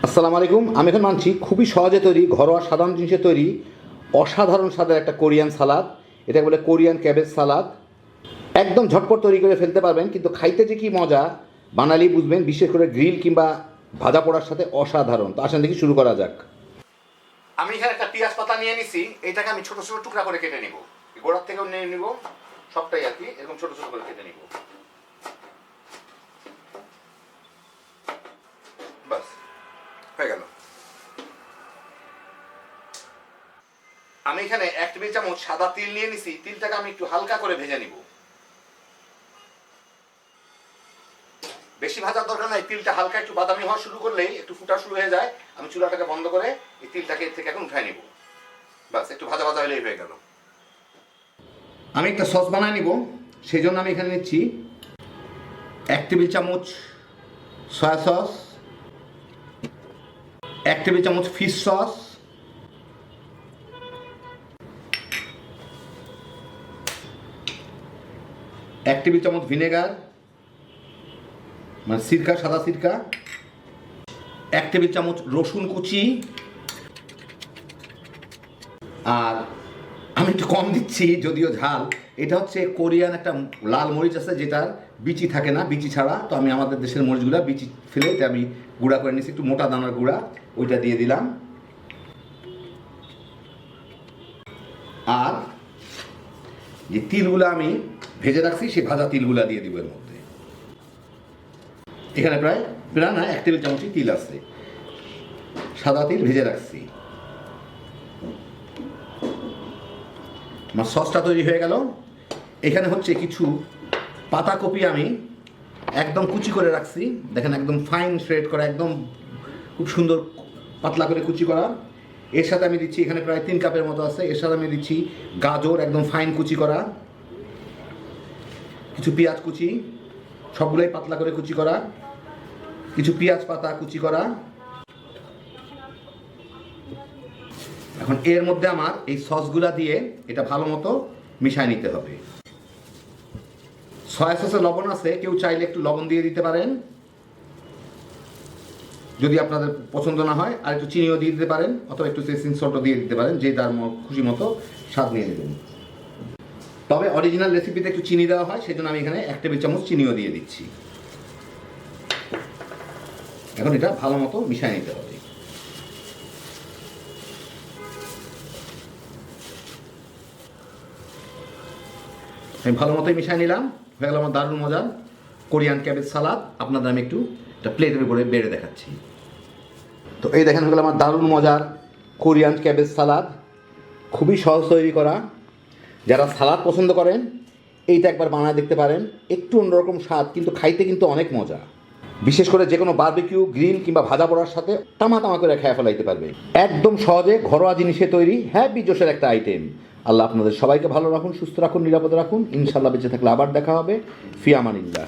আসসালামু আলাইকুম। আমি এখন মানছি খুবই সহজে তৈরি, ঘরোয়া সাধারণ জিনিসে তৈরি অসাধারণ স্বাদের একটা কোরিয়ান সালাদ। এটা বলে কোরিয়ান ক্যাবেজ সালাদ। একদম ঝটপট তৈরি করে ফেলতে পারবেন, কিন্তু খাইতে যে কি মজা বানালেই বুঝবেন, বিশেষ করে গ্রিল কিংবা ভাজা পোড়ার সাথে অসাধারণ। তো আসেন দেখি শুরু করা যাক। আমি এখানে একটা পেঁয়াজ পাতা নিয়ে নিছি, এটাকে আমি ছোট ছোট টুকরা করে কেটে নিব। গোড়ার থেকেও নিয়ে নিব, সবটাই আর কি এরকম ছোট ছোট করে কেটে নিব। বাস হয়ে গেল। আমি এখানে 1 টেবিল চামচ সাদা তিল নিয়ে নিছি, তিলটাকে আমি একটু হালকা করে ভেজে নিব। বেশি ভাজার দরকার নাই, তিলটা হালকা একটু বাদামি হওয়া শুরু করলেই, একটু ফুটা শুরু হয়ে যায়, আমি চুলাটাকে বন্ধ করে এই তিলটাকে এর থেকে এখন উঠাই নিব। বাস একটু ভাজা ভাজা হলেই হয়ে গেল। আমি একটা সস বানায় নিব, সেই জন্য আমি এখানে নিচ্ছি 1 টেবিল চামচ সয়া সস, 1 টেবিল চামচ ফিশ সস, 1 টেবিল চামচ ভিনেগার মানে সিরকা, সাদা সিরকা, 1 টেবিল চামচ রসুন কুচি। আর আমি একটু কম দিচ্ছি যদিও ঝাল। এটা হচ্ছে কোরিয়ান একটা লাল মরিচ আছে যেটার বিচি থাকে না, বিচি ছাড়া। তো আমি আমাদের দেশের মরিচগুলা বিচি ফেলে এটা আমি গুঁড়া করে নিচ্ছি, একটু মোটা দানার গুঁড়া, ওইটা দিয়ে দিলাম। আর যে তিলগুলো আমি ভেজে রাখছি সেই ভাজা তিলগুলা দিয়ে দিব এর মধ্যে। এখানে প্রায় না 1 টেবিল চামচই তিল আছে, সাদা তিল ভেজে রাখছি। আমার সসটা তৈরি হয়ে গেল। এখানে হচ্ছে কিছু পাতাকপি আমি একদম কুচি করে রাখছি, দেখেন একদম ফাইন শ্রেড করা, একদম খুব সুন্দর পাতলা করে কুচি করা। এর সাথে আমি দিচ্ছি, এখানে প্রায় 3 কাপের মতো আছে, এর সাথে আমি দিচ্ছি গাজর একদম ফাইন কুচি করা, কিছু পেঁয়াজ কুচি, সবগুলোই পাতলা করে কুচি করা, কিছু পেঁয়াজ পাতা কুচি করা। এখন এর মধ্যে আমার এই সসগুলা দিয়ে এটা ভালো মতো মিশায় নিতে হবে। সয়া সসে লবণ আছে, কেউ চাইলে একটু লবণ দিয়ে দিতে পারেন যদি আপনাদের পছন্দ না হয়, আর একটু চিনিও দিয়ে দিতে পারেন, অথবা একটু সেসিং সল্টও দিয়ে দিতে পারেন, যে তার খুশি মতো স্বাদ নিয়ে নেবেন। তবে অরিজিনাল রেসিপিতে একটু চিনি দেওয়া হয়, সেই জন্য আমি এখানে 1 টেবিল চামচ চিনিও দিয়ে দিচ্ছি। এখন এটা ভালো মতো মিশিয়ে নিতে হবে। আমি ভালো মতোই মিশিয়ে নিলাম, হয়ে গেল আমার দারুণ মজার কোরিয়ান ক্যাবেজ সালাদ। আপনাদের আমি একটু একটা প্লেটের উপরে বেড়ে দেখাচ্ছি। তো এই দেখেন হয়ে গেল আমার দারুণ মজার কোরিয়ান ক্যাবেজ সালাদ, খুবই সহজ তৈরি করা। যারা সালাদ পছন্দ করেন এইটা একবার বানায় দেখতে পারেন, একটু অন্যরকম স্বাদ, কিন্তু খাইতে কিন্তু অনেক মজা। বিশেষ করে যে কোনো বারবিকিউ, গ্রিল কিংবা ভাজা পোড়ার সাথে তামা তামা করে খেয়ে ফেলাইতে পারবে। একদম সহজে ঘরোয়া জিনিসে তৈরি হ্যাপি জোশের একটা আইটেম। আল্লাহ আপনাদের সবাইকে ভালো রাখুন, সুস্থ রাখুন, নিরাপদে রাখুন। ইনশাল্লাহ বেঁচে থাকলে আবার দেখা হবে। ফি আমানিল্লাহ।